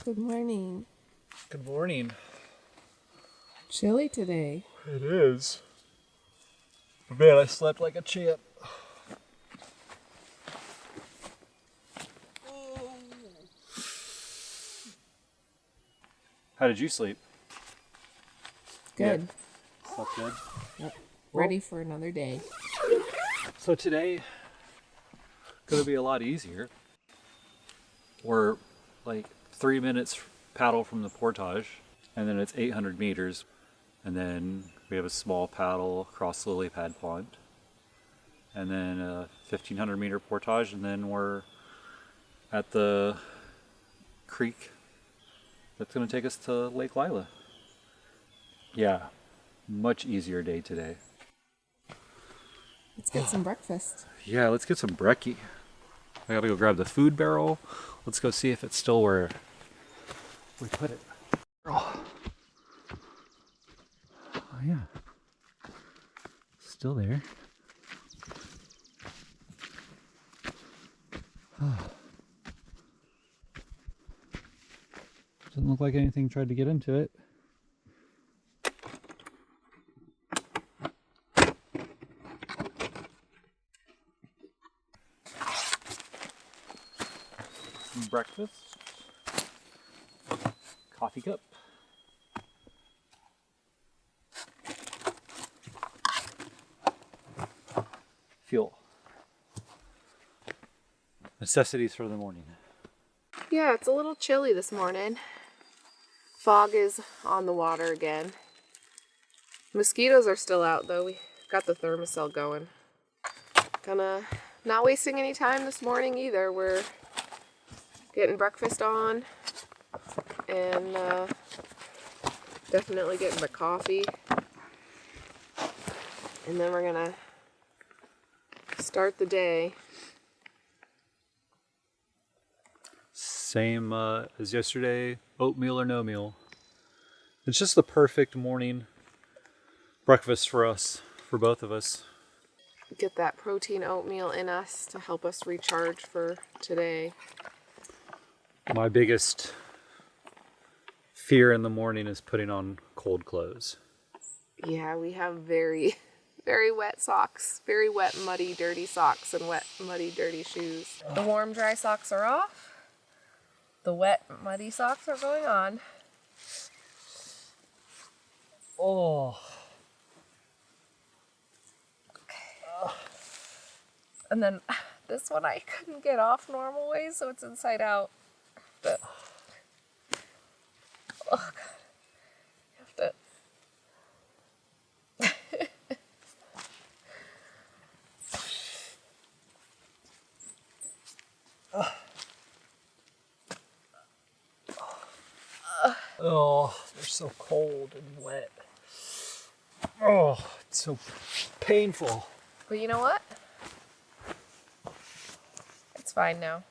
Good morning. Good morning. Chilly today. It is. Man, I slept like a champ. How did you sleep? Good. Yeah. Slept good? Yep. Ready for another day. So today, gonna be a lot easier. We're like 3 minutes paddle from the portage, and then it's 800 meters. And then we have a small paddle across the lily pad pond. And then a 1,500 meter portage, and then we're at the creek that's going to take us to Lake Lila. Yeah, much easier day today. Let's get some breakfast. Yeah, let's get some brekkie. I gotta go grab the food barrel. Let's go see if it's still where we put it. Oh yeah, still there. Doesn't look like anything tried to get into it. Breakfast. Coffee cup. Fuel. Necessities for the morning. Yeah, it's a little chilly this morning. Fog is on the water again. Mosquitoes are still out though. We got the thermocell going. Gonna not wasting any time this morning either. We're getting breakfast on and definitely getting the coffee. And then we're gonna start the day. Same as yesterday, oatmeal or no meal. It's just the perfect morning breakfast for us, for both of us. Get that protein oatmeal in us to help us recharge for today. My biggest fear in the morning is putting on cold clothes. Yeah, we have very, very wet socks. Very wet, muddy, dirty socks and wet, muddy, dirty shoes. The warm, dry socks are off. The wet, muddy socks are going on. Oh. And then this one I couldn't get off normal ways, so it's inside out. But, oh God. You have to... Oh, they're so cold and wet. Oh, it's so painful. But you know what? It's fine now.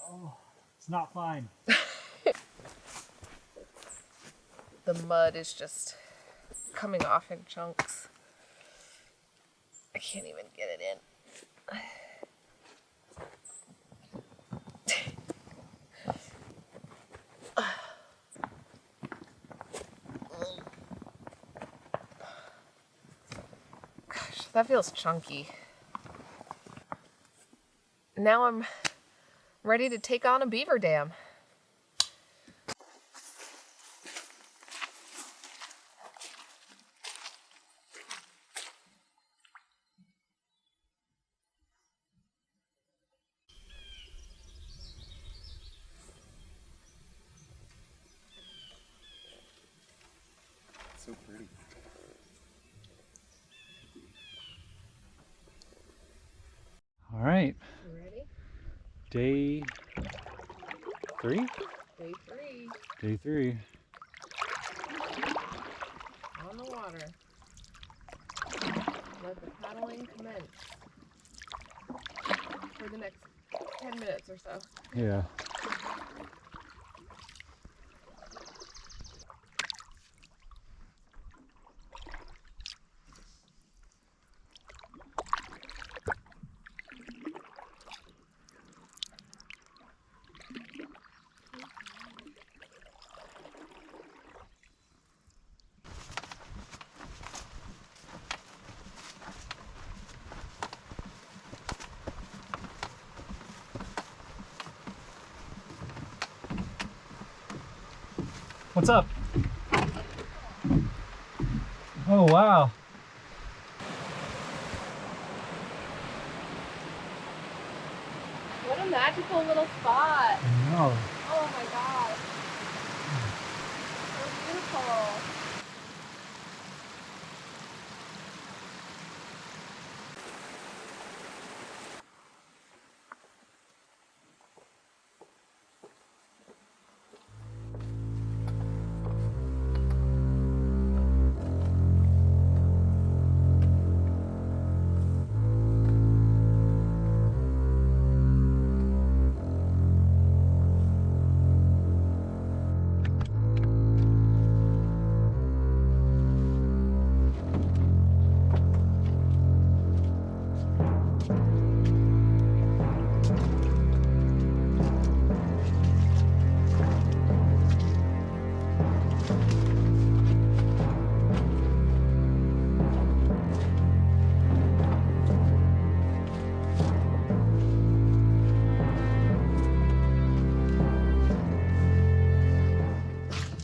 Oh, it's not fine. The mud is just coming off in chunks. I can't even get it in. Gosh, that feels chunky. Now I'm ready to take on a beaver dam. So pretty. All right. You ready? Day 3? Day 3. Day 3. On the water. Let the paddling commence for the next 10 minutes or so. Yeah. What's up? Oh, wow. What a magical little spot. I know. Oh my gosh. So beautiful.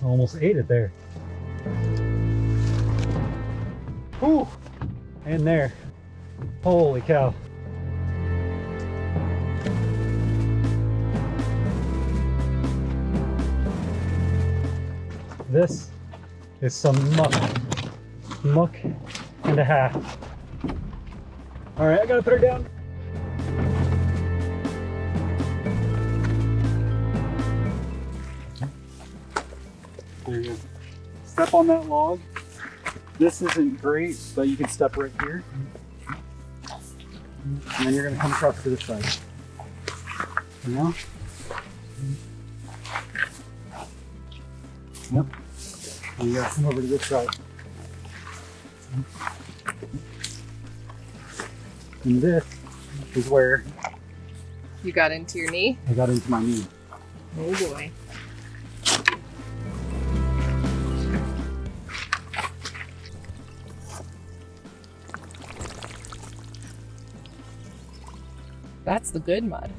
Almost ate it there. Ooh, and there. Holy cow. This is some muck and a half. All right, I gotta put her down. There you go. Step on that log. This isn't great, but you can step right here. And then you're gonna come across to this side. You know? Yep. And you gotta come over to this side. And this is where You got into your knee? I got into my knee. Oh boy. That's the good mud.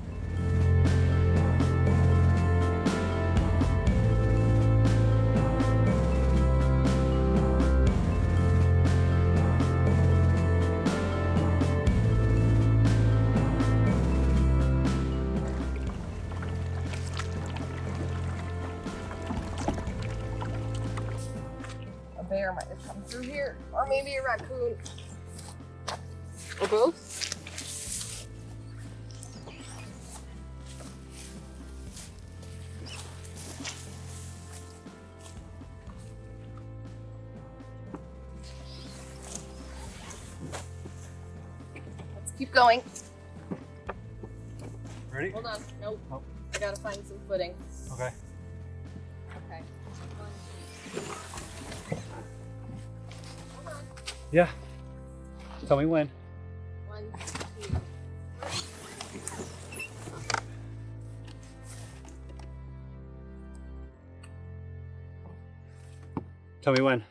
A bear might have come through here, or maybe a raccoon. Or both. Keep going. Ready? Hold on. Nope. Oh. I gotta find some footing. Okay. Okay. Hold on. Yeah. Tell me when. 1, 2. Tell me when.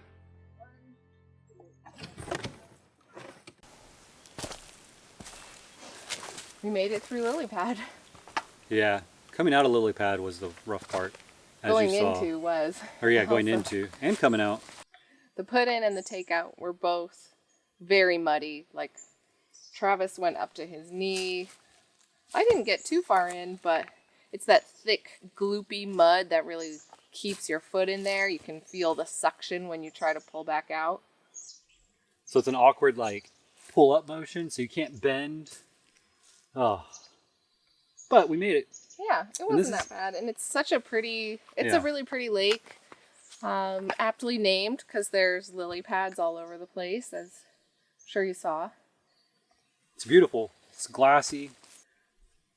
We made it through lily pad. Yeah. Coming out of lily pad was the rough part. As Going you saw. into was. Or yeah, going also- into and coming out. The put in and the takeout were both very muddy. Like Travis went up to his knee. I didn't get too far in, but it's that thick, gloopy mud that really keeps your foot in there. You can feel the suction when you try to pull back out. So it's an awkward like pull up motion, so you can't bend. Oh. But we made it. Yeah, it And wasn't this that bad. And it's such a pretty, it's Yeah. a really pretty lake. Aptly named because there's lily pads all over the place, as I'm sure you saw. It's beautiful. It's glassy.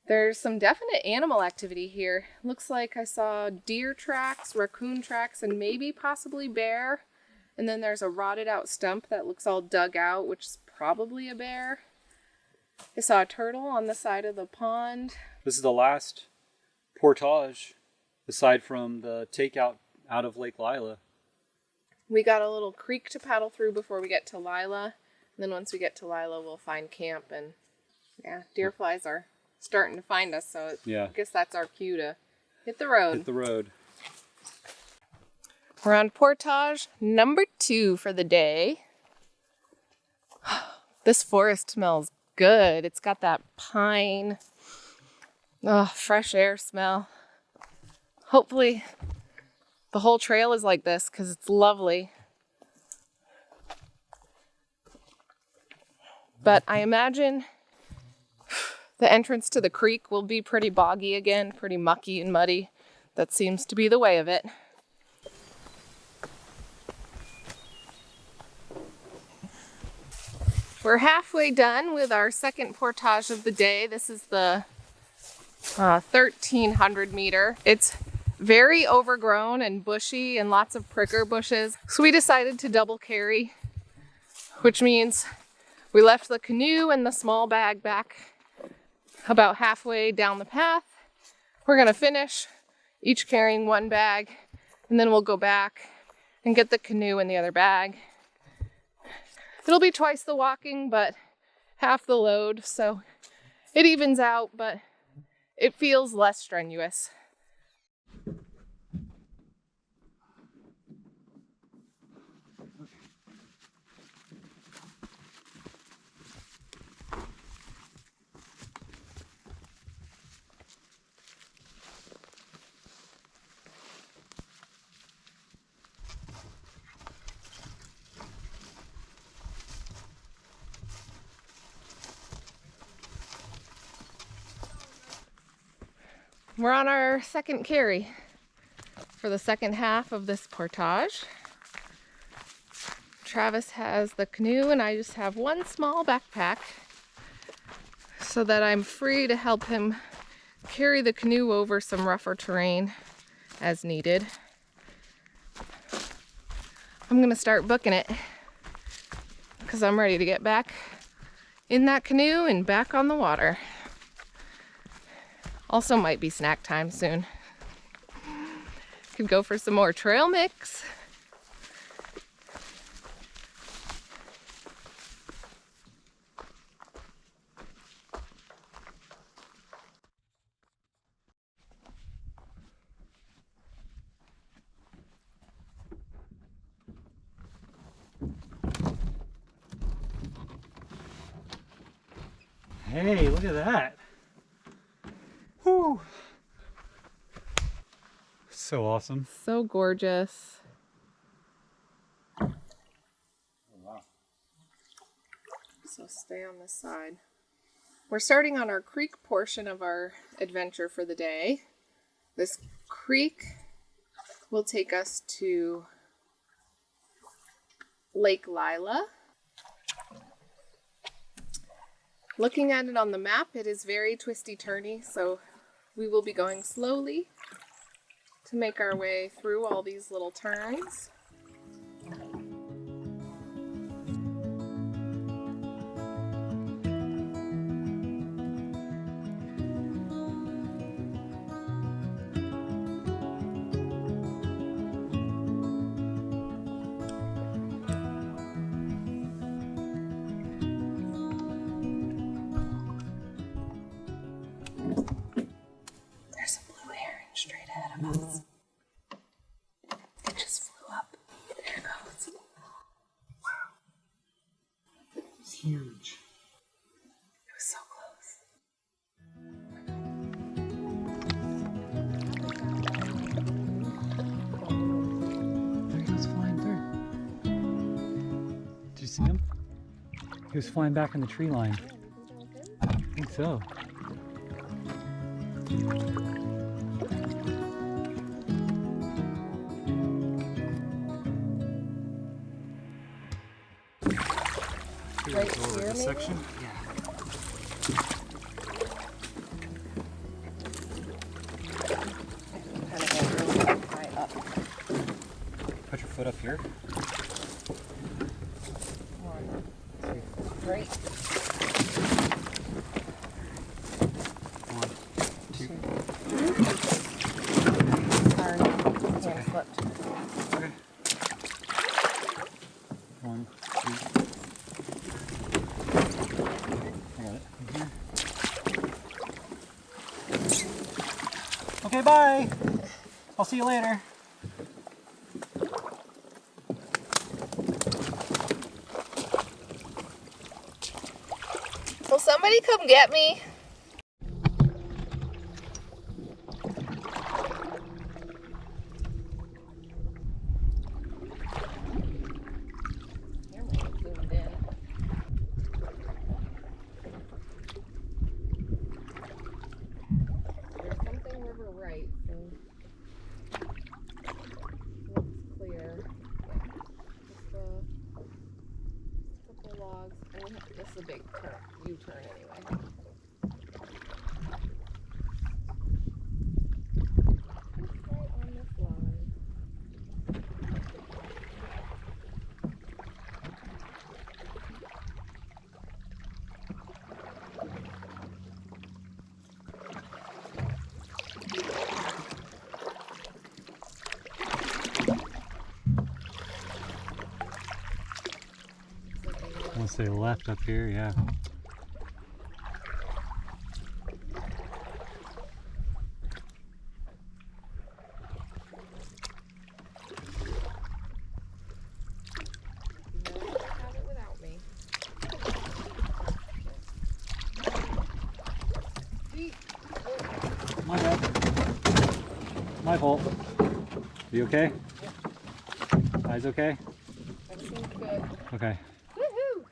There's some definite animal activity here. Looks like I saw deer tracks, raccoon tracks, and maybe possibly bear. And then there's a rotted out stump that looks all dug out, which is probably a bear. I saw a turtle on the side of the pond. This is the last portage, aside from the takeout out of Lake Lila. We got a little creek to paddle through before we get to Lila. And then once we get to Lila, we'll find camp. And yeah, deer flies are starting to find us. So Yeah. I guess that's our cue to hit the road. Hit the road. We're on portage number 2 for the day. This forest smells good. It's got that pine, fresh air smell. Hopefully the whole trail is like this because it's lovely. But I imagine the entrance to the creek will be pretty boggy again, pretty mucky and muddy. That seems to be the way of it. We're halfway done with our second portage of the day. This is the 1,300 meter. It's very overgrown and bushy and lots of pricker bushes. So we decided to double carry, which means we left the canoe and the small bag back about halfway down the path. We're gonna finish each carrying one bag, and then we'll go back and get the canoe and the other bag. It'll be twice the walking, but half the load, so it evens out, but it feels less strenuous. We're on our second carry for the second half of this portage. Travis has the canoe and I just have one small backpack so that I'm free to help him carry the canoe over some rougher terrain as needed. I'm gonna start booking it because I'm ready to get back in that canoe and back on the water. Also might be snack time soon. Could go for some more trail mix. Hey, look at that. Whew. So awesome. So gorgeous. Oh, wow. So stay on this side. We're starting on our creek portion of our adventure for the day. This creek will take us to Lake Lila. Looking at it on the map, it is very twisty-turny, so we will be going slowly to make our way through all these little turns. Us. It just flew up. There it goes. Wow. It's huge. It was so close. There he goes flying through. Did you see him? He was flying back in the tree line. I think so. Right here, this section? Yeah. Kind of get really high up. Put your foot up here. 1, 2, 3. 1, 2. Sorry, hand slipped. Okay. 1, 2. I got it. Okay, bye. I'll see you later. somebody come get me? This is a big turn, U-turn anyway. Just right on this line. Once they left up here, yeah. Have it without me. My bad. My fault. You okay? Yeah. Eyes okay? Everything's good. Okay. Woohoo!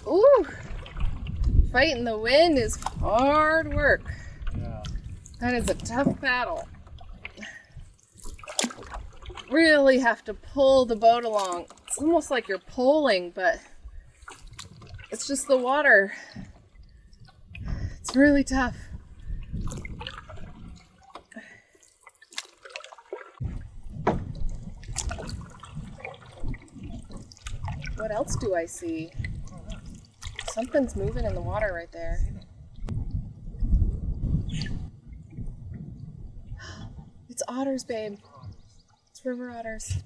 Ooh! Fighting the wind is hard work. Yeah. That is a tough battle. Really have to pull the boat along. It's almost like you're pulling, but it's just the water. It's really tough. What else do I see? Something's moving in the water right there. It's otters, babe. It's river otters.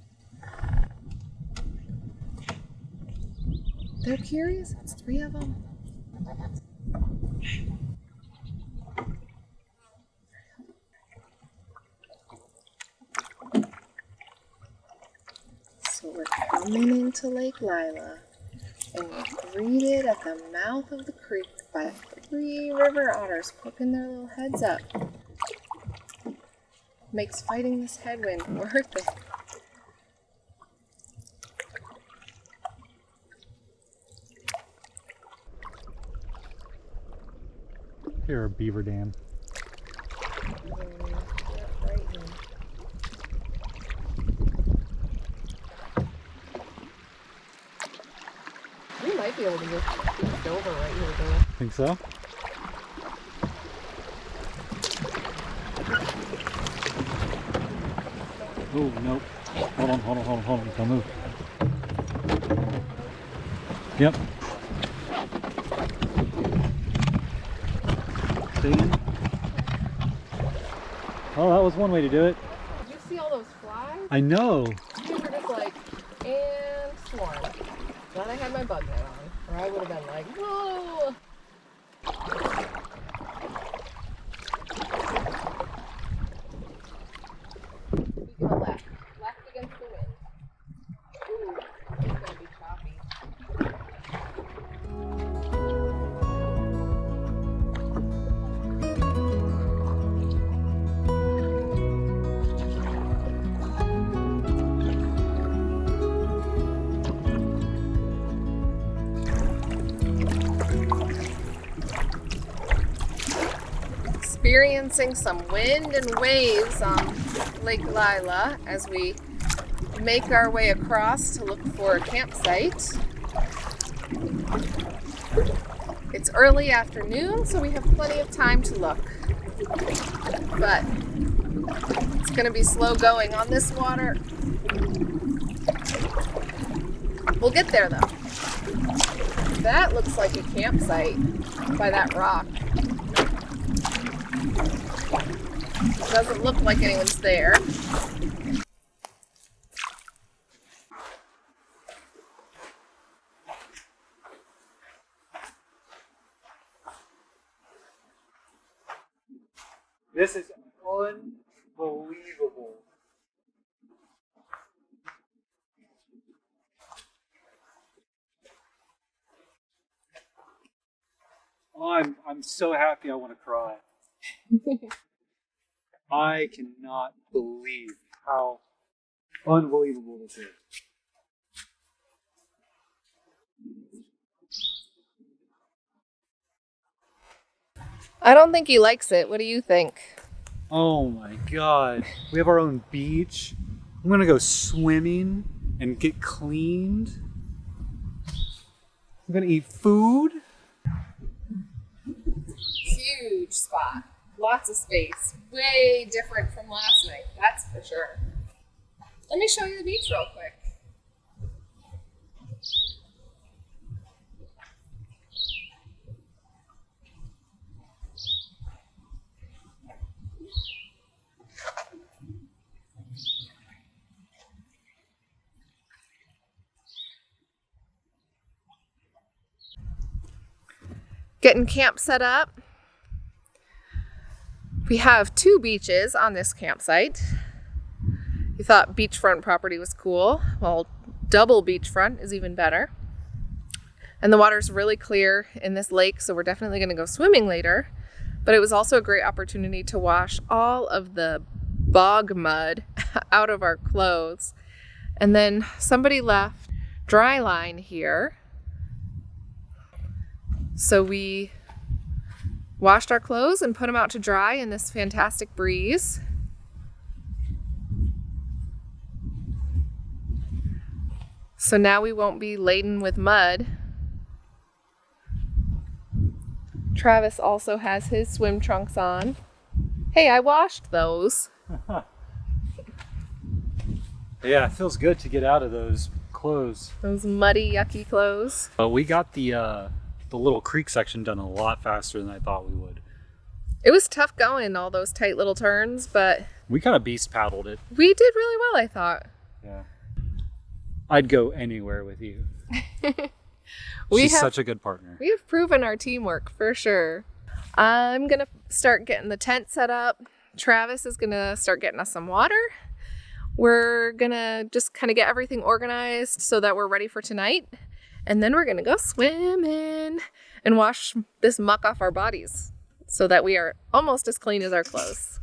They're curious. It's 3 of them. So we're coming into Lake Lila, and we're greeted at the mouth of the creek by 3 river otters poking their little heads up. Makes fighting this headwind worth it. Here, a beaver dam. We might be able to just scoot over right here, though. Think so? Oh, nope. Hold on. Don't move. Yep. Stay in. Oh, that was one way to do it. Did you see all those flies? I know. They were just like, and swarm. Glad I had my bug net on, or I would have been like, whoa! We go left against the wind. Ooh, it's gonna be choppy. Experiencing some wind and waves on Lake Lila as we make our way across to look for a campsite. It's early afternoon, so we have plenty of time to look. But it's going to be slow going on this water. We'll get there though. That looks like a campsite by that rock. Doesn't look like anyone's there. This is unbelievable. Oh, I'm so happy I want to cry. I cannot believe how unbelievable this is. I don't think he likes it. What do you think? Oh my God. We have our own beach. I'm gonna go swimming and get cleaned. I'm gonna eat food. Huge spot. Lots of space. Way different from last night, that's for sure. Let me show you the beach real quick. Getting camp set up. We have 2 beaches on this campsite. You thought beachfront property was cool. Well, double beachfront is even better. And the water's really clear in this lake, so we're definitely going to go swimming later. But it was also a great opportunity to wash all of the bog mud out of our clothes. And then somebody left dry line here. So we washed our clothes and put them out to dry in this fantastic breeze. So now we won't be laden with mud. Travis also has his swim trunks on. Hey, I washed those. Yeah, it feels good to get out of those clothes. Those muddy, yucky clothes. But we got the little creek section done a lot faster than I thought we would. It was tough going, all those tight little turns, but We kind of beast paddled it. we did really well, I thought. Yeah. I'd go anywhere with you. We She's have- such a good partner. We have proven our teamwork for sure. I'm going to start getting the tent set up. Travis is going to start getting us some water. We're going to just kind of get everything organized so that we're ready for tonight. And then we're going to go swimming and wash this muck off our bodies so that we are almost as clean as our clothes.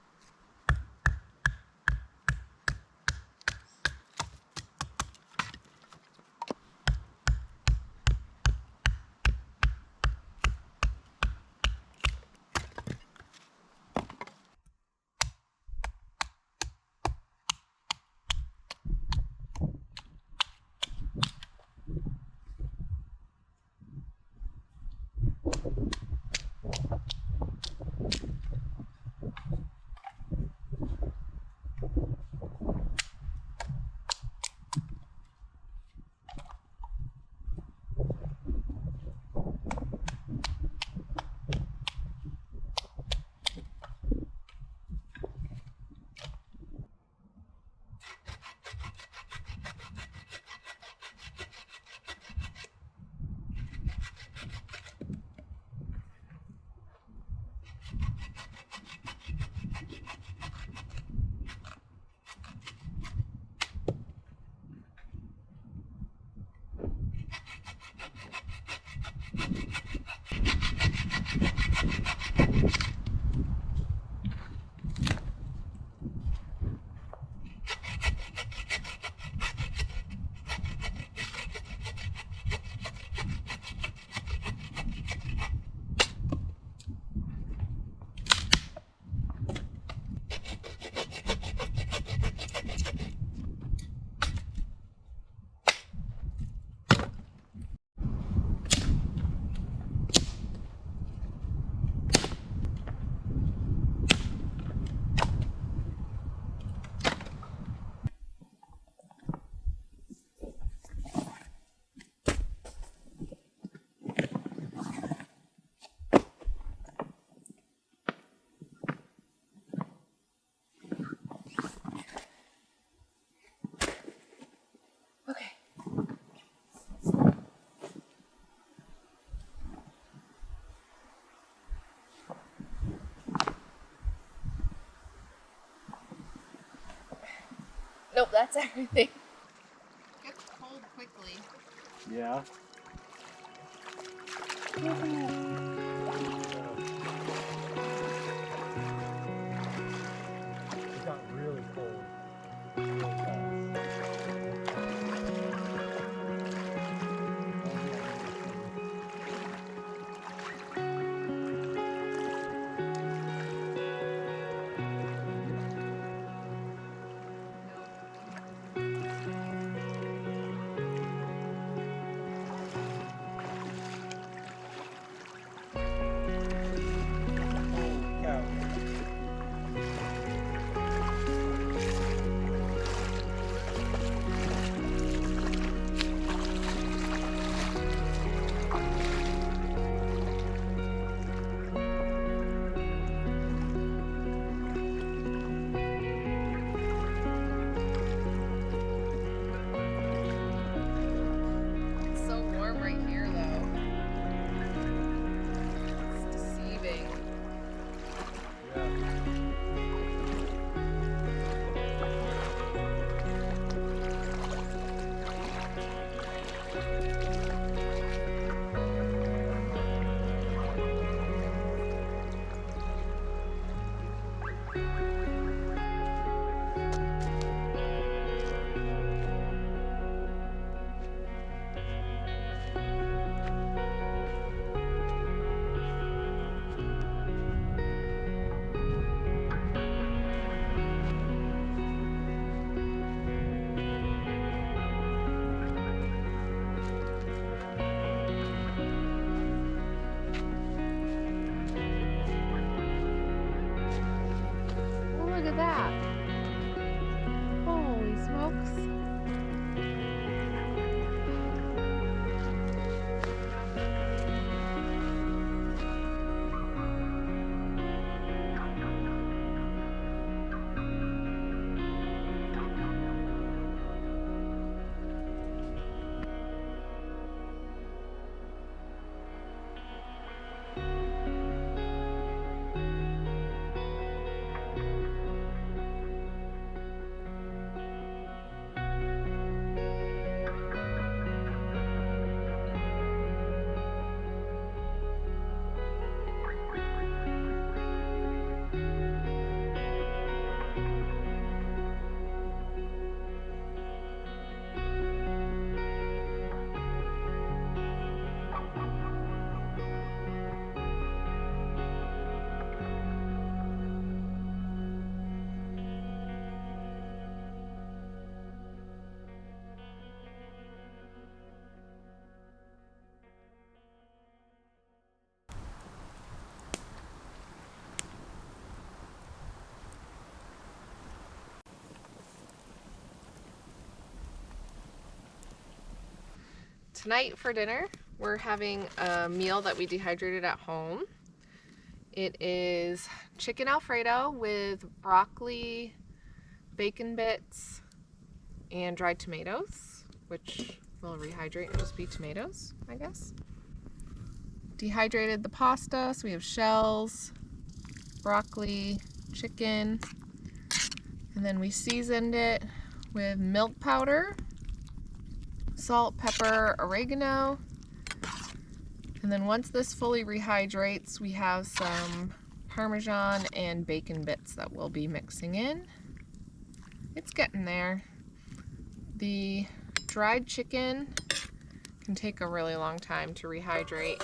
Nope, that's everything. It gets cold quickly. Yeah. Tonight for dinner, we're having a meal that we dehydrated at home. It is chicken Alfredo with broccoli, bacon bits, and dried tomatoes, which will rehydrate and just be tomatoes, I guess. Dehydrated the pasta, so we have shells, broccoli, chicken, and then we seasoned it with milk powder, salt, pepper, oregano. And then once this fully rehydrates, we have some Parmesan and bacon bits that we'll be mixing in. It's getting there. The dried chicken can take a really long time to rehydrate,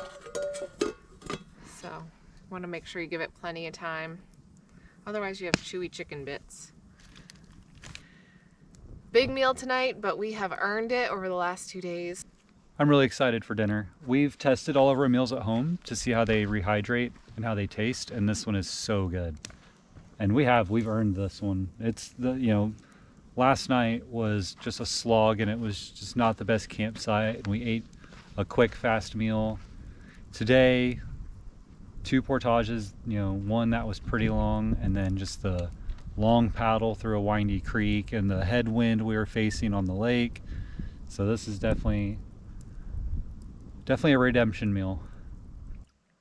so want to make sure you give it plenty of time. Otherwise you have chewy chicken bits. Big meal tonight, but we have earned it over the last 2 days. I'm really excited for dinner. We've tested all of our meals at home to see how they rehydrate and how they taste, and this one is so good. And we've earned this one. It's last night was just a slog, and it was just not the best campsite, and we ate a quick fast meal. Today, 2 portages, one that was pretty long, and then just the long paddle through a windy creek and the headwind we were facing on the lake. So this is definitely a redemption meal.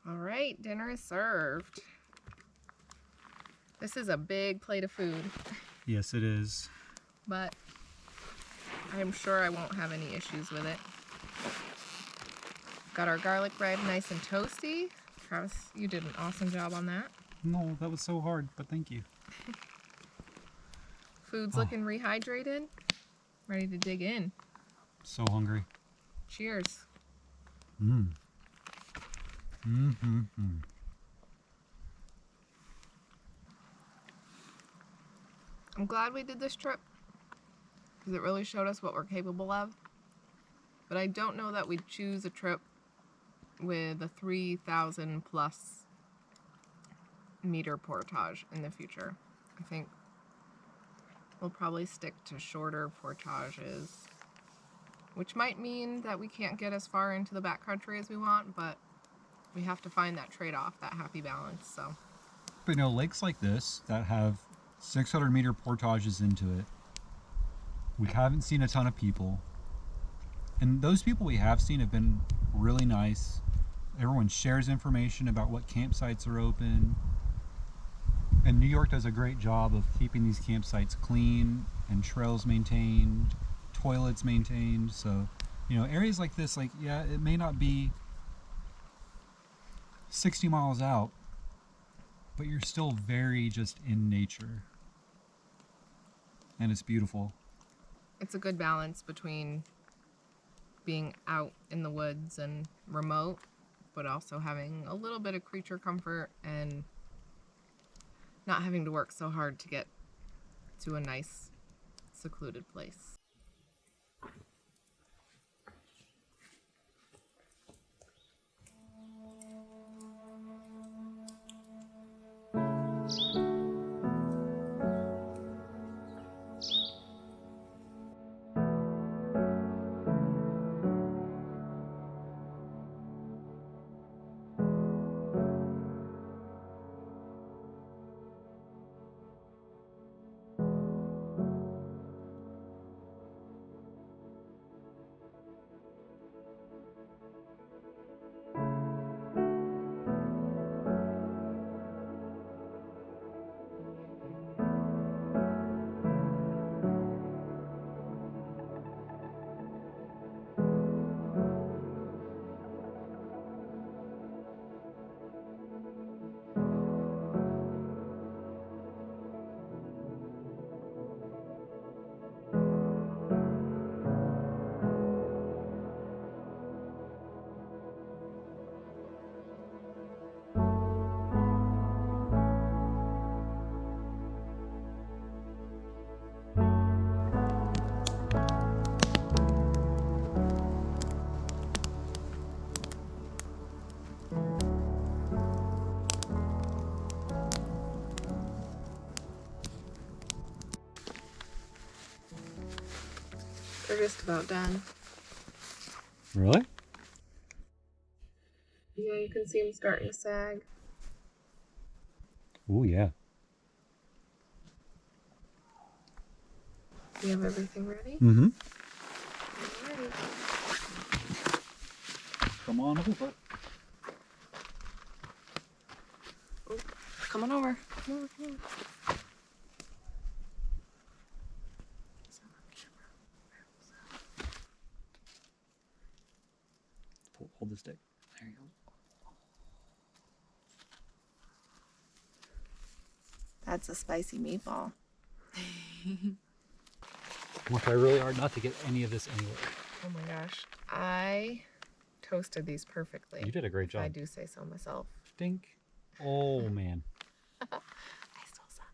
All right, dinner is served. This is a big plate of food. Yes, it is. But I'm sure I won't have any issues with it. Got our garlic bread nice and toasty. Travis, you did an awesome job on that. No, that was so hard, but thank you. Food's looking rehydrated. Ready to dig in. So hungry. Cheers. I'm glad we did this trip because it really showed us what we're capable of. But I don't know that we'd choose a trip with a 3,000 plus meter portage in the future. I think we'll probably stick to shorter portages, which might mean that we can't get as far into the backcountry as we want, but we have to find that trade-off, that happy balance. So, but lakes like this that have 600 meter portages into it, we haven't seen a ton of people, and those people we have seen have been really nice. Everyone shares information about what campsites are open, and New York does a great job of keeping these campsites clean and trails maintained, toilets maintained. So areas like this, it may not be 60 miles out, but you're still very just in nature, and it's beautiful. It's a good balance between being out in the woods and remote, but also having a little bit of creature comfort and not having to work so hard to get to a nice secluded place. We're just about done. Really? Yeah, you can see them starting to sag. Oh, yeah. You have everything ready? Mm-hmm. Ready. Come on over. Oh, come on over. Come on, come on. Hold the stick. There you go. That's a spicy meatball. I'll try really hard not to get any of this anywhere. Oh my gosh. I toasted these perfectly. You did a great if I job. do say so myself. Dink. Oh, man. I stole some.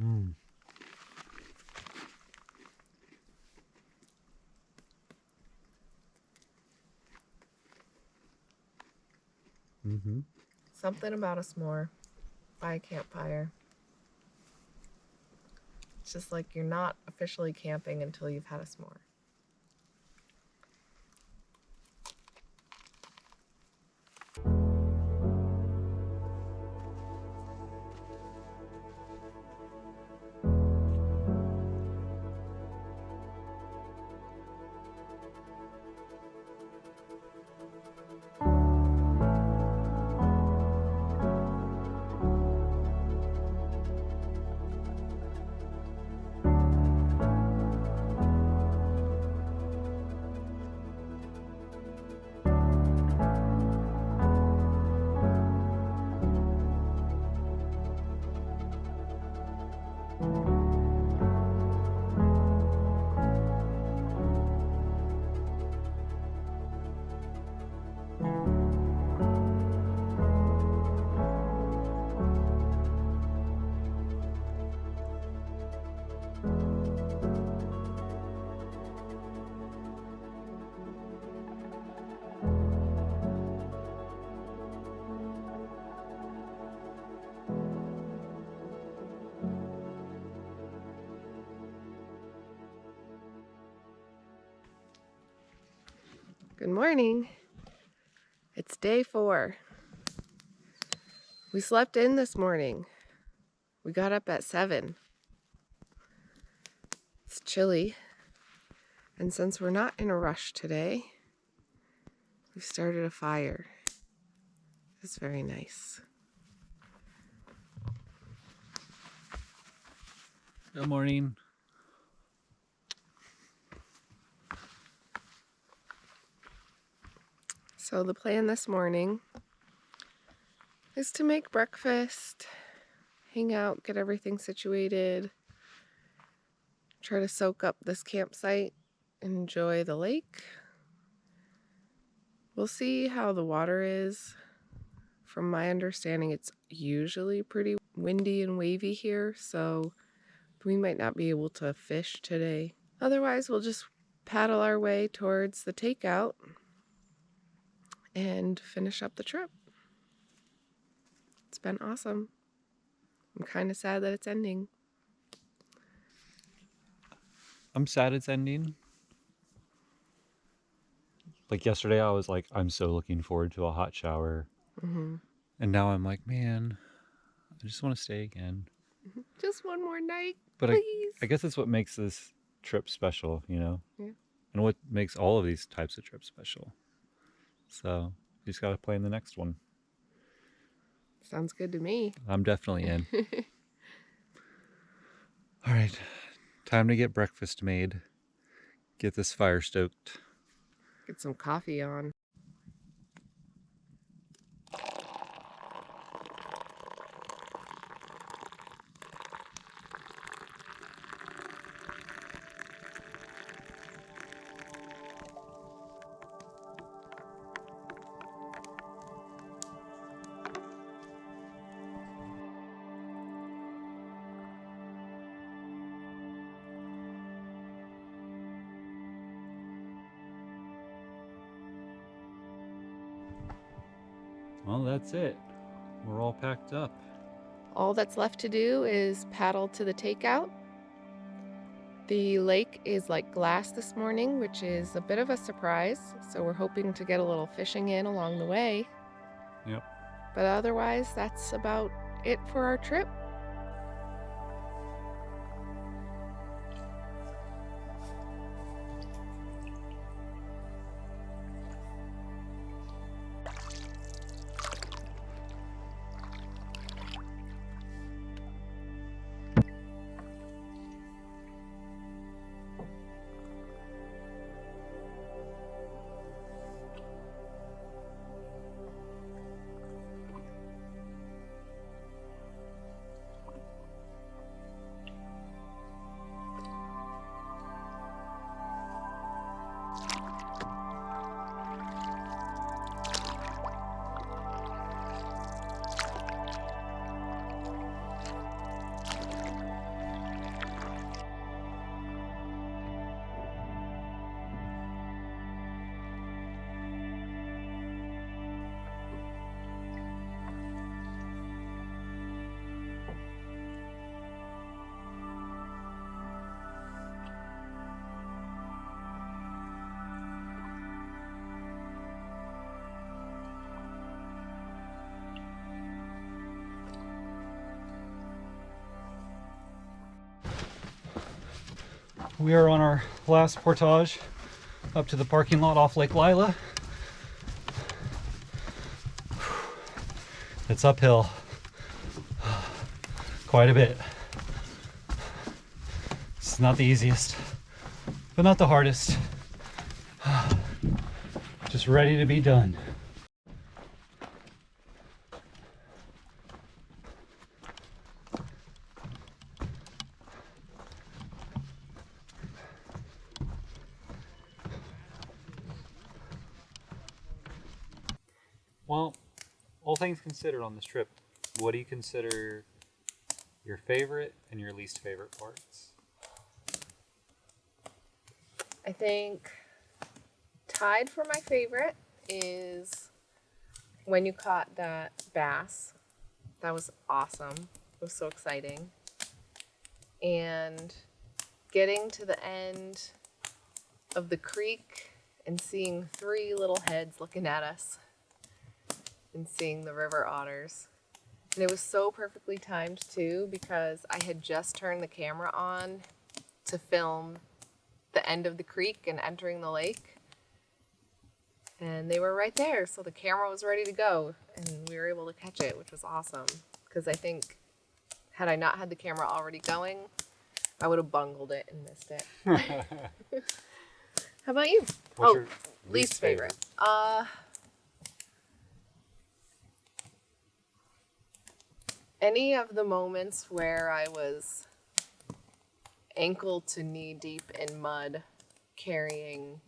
Mmm. Mm-hmm. Something about a s'more by a campfire. It's just like you're not officially camping until you've had a s'more. Good morning. It's day 4. We slept in this morning. We got up at 7. It's chilly. And since we're not in a rush today, we started a fire. It's very nice. Good morning. So the plan this morning is to make breakfast, hang out, get everything situated, try to soak up this campsite, and enjoy the lake. We'll see how the water is. From my understanding, it's usually pretty windy and wavy here, so we might not be able to fish today. Otherwise, we'll just paddle our way towards the takeout and finish up the trip. It's been awesome. I'm kind of sad that it's ending. I'm sad it's ending. Like yesterday, I was like, I'm so looking forward to a hot shower. Mm-hmm. And now I'm like, man, I just want to stay again. Just one more night, But please. I guess that's what makes this trip special, you know? Yeah. And what makes all of these types of trips special. So you just got to plan the next one. Sounds good to me. I'm definitely in. All right, time to get breakfast made. Get this fire stoked. Get some coffee on. Well, that's it. We're all packed up. All that's left to do is paddle to the takeout, The lake is like glass this morning, which is a bit of a surprise. So we're hoping to get a little fishing in along the way. Yep. But otherwise, that's about it for our trip. We are on our last portage up to the parking lot off Lake Lila. It's uphill quite a bit. It's not the easiest, but not the hardest. Just ready to be done. Well, all things considered on this trip, what do you consider your favorite and your least favorite parts? I think tied for my favorite is when you caught that bass. That was awesome. It was so exciting. And getting to the end of the creek and seeing 3 little heads looking at us and seeing the river otters. And it was so perfectly timed too, because I had just turned the camera on to film the end of the creek and entering the lake. And they were right there, so the camera was ready to go, and we were able to catch it, which was awesome. Because I think, had I not had the camera already going, I would have bungled it and missed it. How about you? What's your least favorite? Any of the moments where I was ankle to knee deep in mud carrying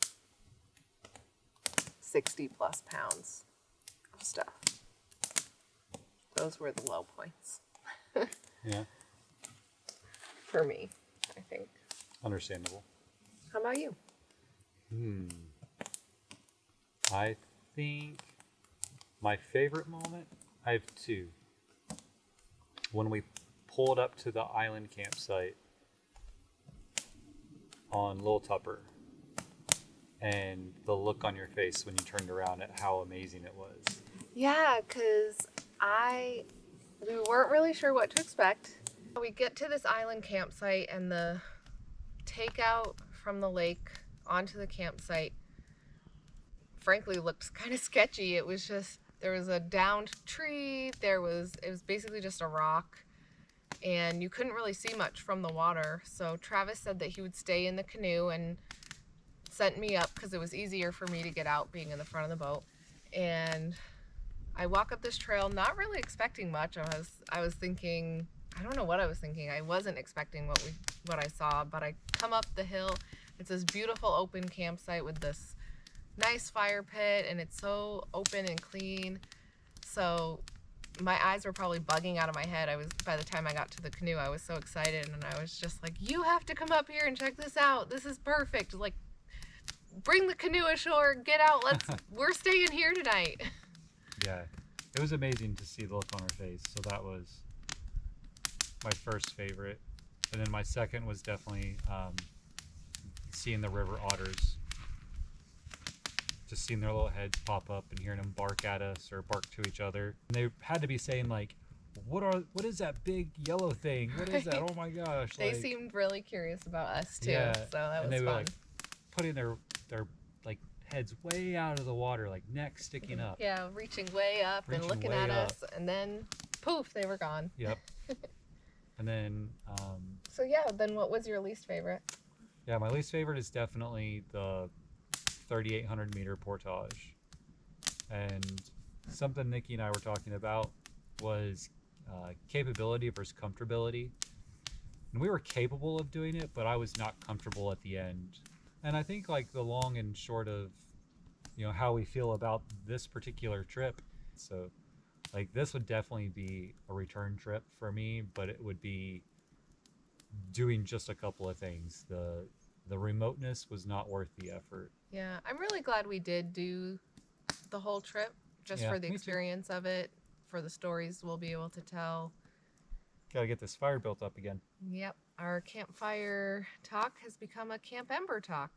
60 plus pounds of stuff. Those were the low points. Yeah. For me, I think. Understandable. How about you? I think my favorite moment, I have 2. When we pulled up to the island campsite on Little Tupper, and the look on your face when you turned around at how amazing it was. Yeah, because we weren't really sure what to expect. We get to this island campsite, and the takeout from the lake onto the campsite frankly looked kind of sketchy. It was just, there was a downed tree, it was basically just a rock, and you couldn't really see much from the water. So Travis said that he would stay in the canoe and sent me up because it was easier for me to get out being in the front of the boat. And I walk up this trail not really expecting much. I was thinking, I don't know what I was thinking. I wasn't expecting what I saw, but I come up the hill. It's this beautiful open campsite with this nice fire pit, and it's so open and clean. So my eyes were probably bugging out of my head. By the time I got to the canoe, I was so excited, and I was just like, you have to come up here and check this out. This is perfect. Like, bring the canoe ashore, get out, we're staying here tonight. Yeah, it was amazing to see the look on her face. So that was my first favorite. And then my second was definitely seeing the river otters. Just seeing their little heads pop up and hearing them bark at us or bark to each other. And they had to be saying like, what is that big yellow thing? What is that? Oh my gosh. They like, seemed really curious about us too. yeah, So that and was they were fun. like putting their like heads way out of the water, like neck sticking up. Yeah, reaching way up and looking at us, and then poof, they were gone. Yep. And then So yeah, then what was your least favorite? yeah, my least favorite is definitely the 3,800 meter portage. And something Nikki and I were talking about was capability versus comfortability. And we were capable of doing it, but I was not comfortable at the end. And I think like the long and short of, you know, how we feel about this particular trip. So like this would definitely be a return trip for me, but it would be doing just a couple of things. The remoteness was not worth the effort. Yeah, I'm really glad we did do the whole trip just Yeah, for the me too. experience of it, for the stories we'll be able to tell. Gotta get this fire built up again. Yep, our campfire talk has become a Camp Ember talk.